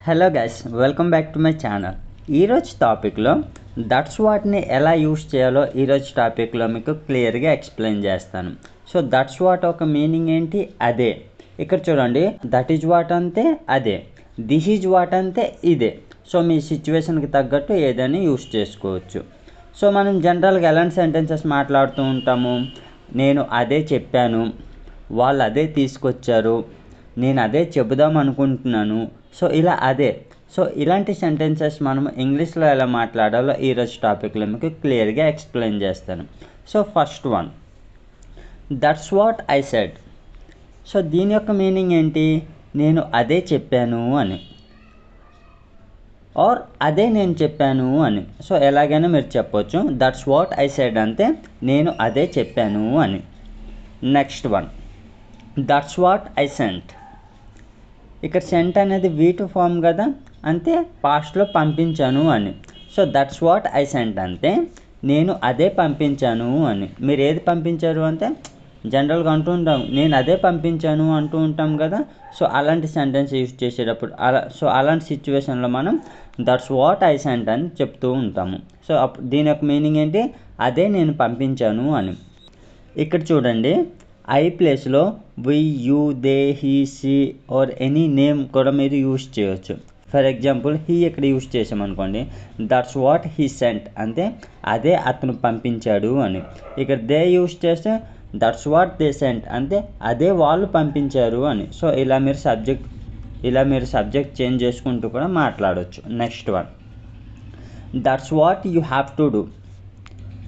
Hello guys, welcome back to my channel. ఈరోజు టాపిక్లో that's వాట్ని ఎలా యూస్ చేయాలో ఈరోజు టాపిక్లో మీకు క్లియర్గా ఎక్స్ప్లెయిన్ చేస్తాను. సో దట్స్ వాట్ ఒక మీనింగ్ ఏంటి, అదే. ఇక్కడ చూడండి, దట్ ఈజ్ వాట్ అంటే అదే, దిస్ ఈజ్ వాట్ అంటే ఇదే. సో మీ సిచ్యువేషన్కి తగ్గట్టు ఏదైనా యూస్ చేసుకోవచ్చు. సో మనం జనరల్గా ఎలాంటి సెంటెన్సెస్ మాట్లాడుతూ ఉంటాము, నేను అదే చెప్పాను, వాళ్ళు అదే తీసుకొచ్చారు, నేను అదే చెబుదాం అనుకుంటున్నాను. సో ఇలా అదే. సో ఇలాంటి సెంటెన్సెస్ మనం ఇంగ్లీష్లో ఎలా మాట్లాడాలో ఈరోజు టాపిక్లో మీకు క్లియర్గా ఎక్స్ప్లెయిన్ చేస్తాను. So first one, that's what I said. So దీని యొక్క మీనింగ్ ఏంటి, నేను అదే చెప్పాను అని, ఆర్ అదే నేను చెప్పాను అని. సో ఎలాగైనా మీరు చెప్పొచ్చు. దట్స్ వాట్ ఐ సెడ్ అంటే నేను అదే చెప్పాను అని. Next one, that's what I sent. ఇక్కడ సెంట్ అనేది V2 ఫామ్ కదా, అంటే పాస్ట్లో పంపించాను అని. So that's what I sent అంటే నేను అదే పంపించాను అని. మీరు ఏది పంపించారు అంటే జనరల్గా అంటూ ఉంటాం, నేను అదే పంపించాను అంటూ ఉంటాం కదా. సో అలాంటి సెంటెన్స్ యూజ్ చేసేటప్పుడు అలాంటి సిచ్యువేషన్లో మనం దట్స్ వాట్ ఐ సెంట్ అని చెప్తూ ఉంటాము. సో దీని యొక్క మీనింగ్ ఏంటి, అదే నేను పంపించాను అని. ఇక్కడ చూడండి, ఐ ప్లేస్లో we, you, they, he, she or any name కూడా మీరు యూజ్ చేయవచ్చు. ఫర్ ఎగ్జాంపుల్ హీ ఇక్కడ యూజ్ చేసామనుకోండి, దట్స్ వాట్ హీ సెంట్ అంటే అదే అతను పంపించాడు అని. ఇక్కడ దే యూజ్ చేస్తే దట్స్ వాట్ దే సెంట్ అంటే అదే వాళ్ళు పంపించారు అని. సో ఇలా మీరు సబ్జెక్ట్ చేంజ్ చేసుకుంటూ కూడా మాట్లాడవచ్చు. Next one, that's what you have to do.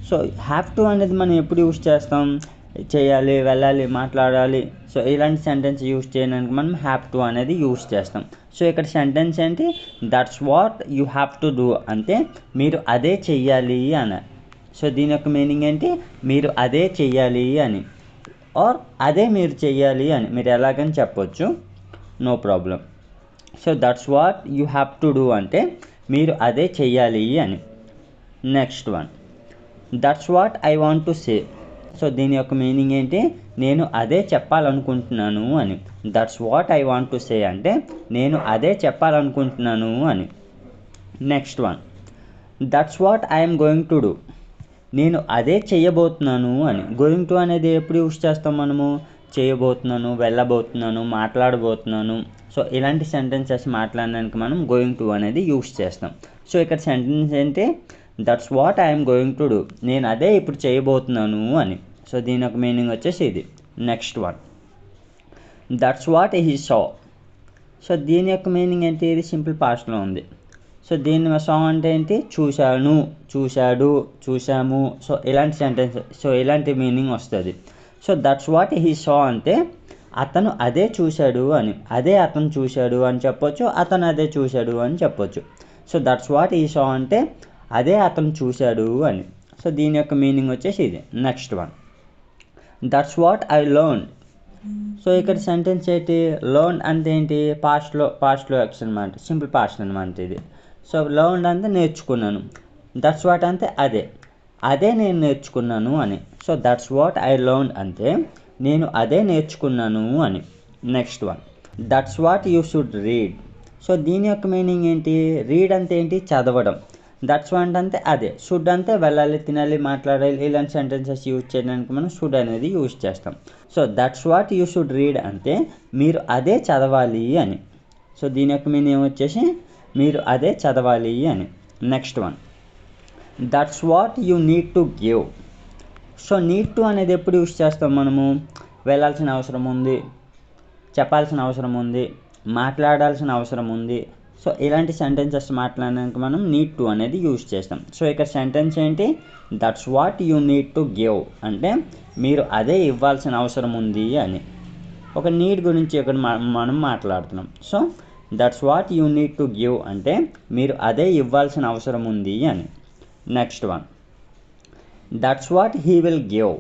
So have to అనేది మనం ఎప్పుడు యూజ్ చేస్తాం, చేయాలి, వెళ్ళాలి, మాట్లాడాలి. సో ఇలాంటి సెంటెన్స్ యూజ్ చేయడానికి మనం హ్యావ్ టు అనేది యూజ్ చేస్తాం. సో ఇక్కడ సెంటెన్స్ ఏంటి, that's what you have to do అంటే మీరు అదే చెయ్యాలి అని. సో దీని యొక్క మీనింగ్ ఏంటి, మీరు అదే చెయ్యాలి అని, ఆర్ అదే మీరు చెయ్యాలి అని. మీరు ఎలాగని చెప్పొచ్చు, no problem. So that's what you have to do అంటే మీరు అదే చెయ్యాలి అని. Next one, that's what I want to say. So దీని యొక్క మీనింగ్ ఏంటి, నేను అదే చెప్పాలనుకుంటున్నాను అని. That's what I want to say అంటే నేను అదే చెప్పాలనుకుంటున్నాను అని. Next one, that's what I'm going to do. నేను అదే చేయబోతున్నాను అని. గోయింగ్ టు అనేది ఎప్పుడు యూస్ చేస్తాం మనము, చేయబోతున్నాను, వెళ్ళబోతున్నాను, మాట్లాడబోతున్నాను. సో ఇలాంటి సెంటెన్సెస్ మాట్లాడడానికి మనం గోయింగ్ టు అనేది యూస్ చేస్తాం. సో ఇక్కడ సెంటెన్స్ ఏంటి, that's what I'm going to do, నేను అదే ఇప్పుడు చేయబోతున్నాను అని. సో దీని యొక్క మీనింగ్ వచ్చేసి ఇది. Next one, that's what he saw. So దీని యొక్క మీనింగ్ ఏంటి, ఇది సింపుల్ పాస్ట్లో ఉంది. సో దీని సా అంటే ఏంటి, చూశాను, చూశాడు, చూశాము. సో ఇలాంటి సెంటెన్స్, సో ఇలాంటి మీనింగ్ వస్తుంది. So that's what he saw అంటే అతను అదే చూశాడు అని, అదే అతను చూశాడు అని చెప్పొచ్చు, అతను అదే చూశాడు అని చెప్పొచ్చు. So that's what he saw అంటే అదే అతను చూశాడు అని. సో దీని యొక్క మీనింగ్ వచ్చేసి ఇది. Next one, that's what I learn. So ఇక్కడ సెంటెన్స్ ఏంటి, లర్న్ అంటే ఏంటి, పాస్ట్లో యాక్షన్ అనమాట, సింపుల్ పాస్ట్ అనమాట ఇది. సో లర్న్ అంటే నేర్చుకున్నాను, దట్స్ వాట్ అంటే అదే నేను నేర్చుకున్నాను అని. So that's what I learn అంటే నేను అదే నేర్చుకున్నాను అని. Next one, that's what you should read. So దీని యొక్క మీనింగ్ ఏంటి, రీడ్ అంటే ఏంటి, చదవడం. దట్స్ వాట్ అంటే అదే, షుడ్ అంటే వెళ్ళాలి, తినాలి, మాట్లాడాలి. ఇలాంటి సెంటెన్సెస్ యూజ్ చేయడానికి మనం షుడ్ అనేది యూజ్ చేస్తాం. So that's what you should read అంటే మీరు అదే చదవాలి అని. సో దీని యొక్క మీనింగ్ వచ్చేసి మీరు అదే చదవాలి అని. Next one, that's what you need to give. So need to అనేది ఎప్పుడు యూజ్ చేస్తాం మనము, వెళ్ళాల్సిన అవసరం ఉంది, చెప్పాల్సిన అవసరం ఉంది, మాట్లాడాల్సిన అవసరం ఉంది. సో ఇలాంటి సెంటెన్సెస్ మాట్లాడడానికి మనం నీడ్ టు అనేది యూజ్ చేస్తాం. సో ఇక్కడ సెంటెన్స్ ఏంటి, that's what you need to give అంటే మీరు అదే ఇవ్వాల్సిన అవసరం ఉంది అని. ఒక నీడ్ గురించి ఇక్కడ మనం మాట్లాడుతున్నాం. So that's what you need to give అంటే మీరు అదే ఇవ్వాల్సిన అవసరం ఉంది అని. Next one, that's what he will give.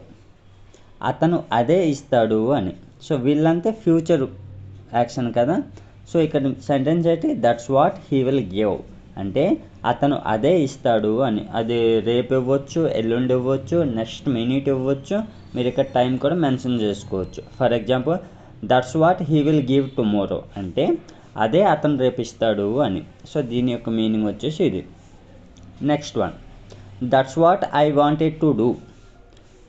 అతను అదే ఇస్తాడు అని. సో వీళ్ళంటే ఫ్యూచర్ యాక్షన్ కదా. సో ఇక్కడ సెంటెన్స్ ఏంటి, that's what he will give అంటే అతను అదే ఇస్తాడు అని. అది రేపు ఇవ్వచ్చు, ఎల్లుండి ఇవ్వచ్చు, నెక్స్ట్ మినిట్ ఇవ్వచ్చు. మీరు ఇక్కడ టైం కూడా మెన్షన్ చేసుకోవచ్చు. For example that's what he will give tomorrow అంటే అదే అతను రేపు ఇస్తాడు అని. సో దీని యొక్క మీనింగ్ వచ్చేసి ఇది. Next one, that's what I wanted to do.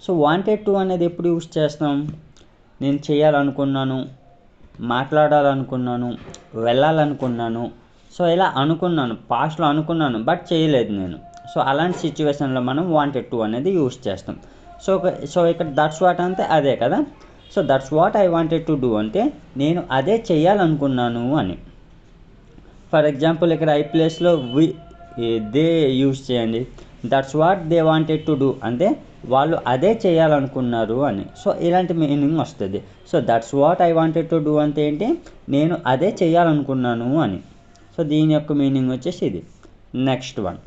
So wanted to అనేది ఎప్పుడు యూస్ చేస్తాం? నేను చేయాలనుకున్నాను, మాట్లాడాలనుకున్నాను, వెళ్ళాలనుకున్నాను, సో ఇలా అనుకున్నాను, పాస్ట్లో అనుకున్నాను బట్ చేయలేదు నేను. సో అలాంటి సిచ్యువేషన్లో మనం వాంటెడ్ టు అనేది యూస్ చేస్తాం. సో ఇక్కడ దట్స్ వాట్ అంటే అదే కదా. So that's what I wanted to do అంటే నేను అదే చేయాలనుకున్నాను అని. ఫర్ ఎగ్జాంపుల్ ఇక్కడ ఐ ప్లేస్లో దే యూస్ చేయండి. That's what they wanted to do అంటే వాళ్ళు అదే చేయాలనుకున్నారు అని. సో ఇలాంటి మీనింగ్ వస్తుంది. So that's what I wanted to do అంటే ఏంటి? నేను అదే చేయాలనుకున్నాను అని. సో దీని యొక్క మీనింగ్ వచ్చేసి ఇది. Next one,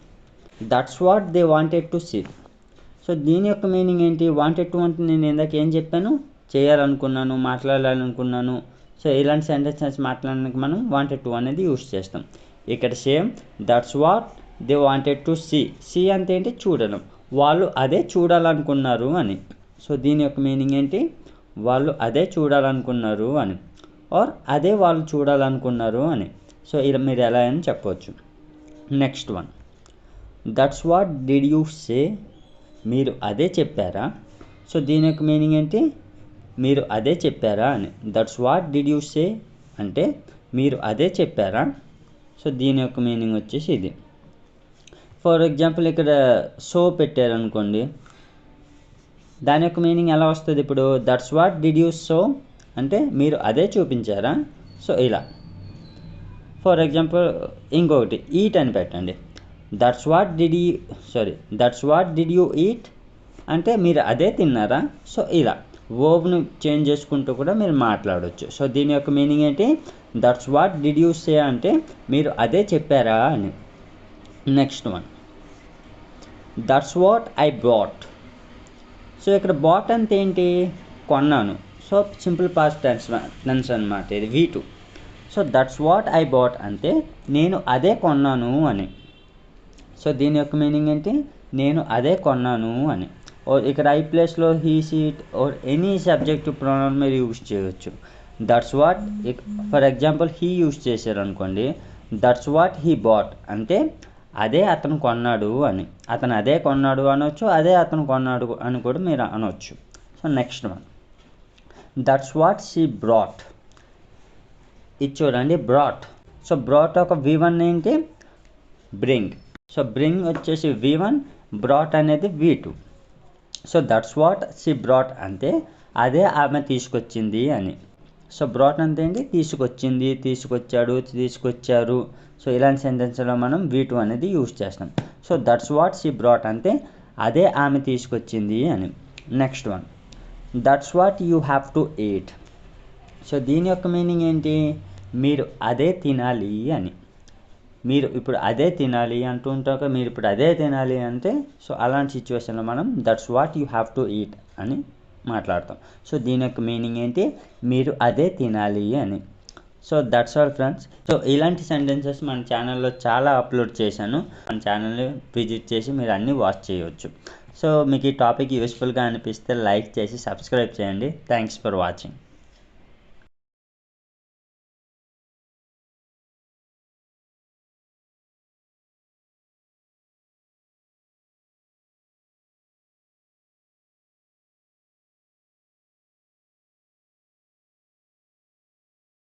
that's what they wanted to see. So దీని యొక్క మీనింగ్ ఏంటి? వాంటెడ్ టు అంటే నేను ఇందాక ఏం చెప్పాను? చేయాలనుకున్నాను, మాట్లాడాలనుకున్నాను. సో ఇలాంటి సెంటెన్సెస్ మాట్లాడడానికి మనం వాంటెడ్ టు అనేది యూస్ చేస్తాం. ఇక్కడ same that's what they wanted to see అంటే ఏంటి? చూడడం. వాళ్ళు అదే చూడాలనుకున్నారు అని. సో దీని యొక్క మీనింగ్ ఏంటి? వాళ్ళు అదే చూడాలనుకున్నారు అని, ఆర్ అదే వాళ్ళు చూడాలనుకున్నారు అని. సో ఇలా మీరు ఎలా అని చెప్పవచ్చు. Next one, that's what did you say. మీరు అదే చెప్పారా. సో దీని యొక్క మీనింగ్ ఏంటి? మీరు అదే చెప్పారా అని. That's what did you say అంటే మీరు అదే చెప్పారా. సో దీని యొక్క మీనింగ్ వచ్చేసి ఇది. ఫర్ ఎగ్జాంపుల్ ఇక్కడ సో పెట్టారనుకోండి, దాని యొక్క మీనింగ్ ఎలా వస్తుంది? ఇప్పుడు that's what did you so అంటే మీరు అదే చూపించారా. సో ఇలా. ఫర్ ఎగ్జాంపుల్ ఇంకొకటి ఈట్ అని పెట్టండి. That's what did you eat అంటే మీరు అదే తిన్నారా. సో ఇలా వర్బ్ను చేంజ్ చేసుకుంటూ కూడా మీరు మాట్లాడవచ్చు. సో దీని యొక్క మీనింగ్ ఏంటి? That's what did you say అంటే మీరు అదే చెప్పారా అని. Next one, that's what I bought. So ఇక్కడ బాట్ అంటే ఏంటి? కొన్నాను. సో సింపుల్ పాస్ట్ టెన్స్ అనమాట ఇది, V2. So that's what I bought అంటే నేను అదే కొన్నాను అని. సో దీని యొక్క మీనింగ్ ఏంటి? నేను అదే కొన్నాను అని. ఇక్కడ ఐ ప్లేస్లో he, seat or any subjective pronoun మీరు యూజ్ చేయవచ్చు. That's what, for example he use చేశారు అనుకోండి, దట్స్ వాట్ హీ బాట్ అంటే అదే అతను కొన్నాడు అని. అతను అదే కొన్నాడు అనొచ్చు, అదే అతను కొన్నాడు అని కూడా మీరు అనొచ్చు. So next one, that's what she brought. ఇది చూడండి, బ్రాట్. సో బ్రాట్ ఒక V1 ఏంటి? బ్రింగ్. సో బ్రింగ్ వచ్చేసి V1, బ్రాట్ అనేది V2. So that's what she brought అంటే అదే ఆమె తీసుకొచ్చింది అని. సో బ్రాట్ అంటే ఏంటి? తీసుకొచ్చింది, తీసుకొచ్చాడు, తీసుకొచ్చారు. సో ఇలాంటి సెంటెన్స్లో మనం V2 అనేది యూజ్ చేస్తాం. So that's what she brought అంటే అదే ఆమె తీసుకొచ్చింది అని. Next one, that's what you have to eat. So దీని యొక్క మీనింగ్ ఏంటి? మీరు అదే తినాలి అని. మీరు ఇప్పుడు అదే తినాలి అంటూ ఉంటాక మీరు ఇప్పుడు అదే తినాలి అంటే సో అలాంటి సిచ్యువేషన్లో మనం that's what you have to eat అని మాట్లాడతాం. సో దీని యొక్క మీనింగ్ ఏంటి? మీరు అదే తినాలి అని. So that's all friends. So ఇలాంటి సెంటెన్సెస్ మన ఛానల్లో చాలా అప్లోడ్ చేశాను. మన ఛానల్ని విజిట్ చేసి మీరు అన్నీ వాచ్ చేయవచ్చు. సో మీకు ఈ టాపిక్ యూస్ఫుల్గా అనిపిస్తే లైక్ చేసి సబ్స్క్రైబ్ చేయండి. Thanks for watching.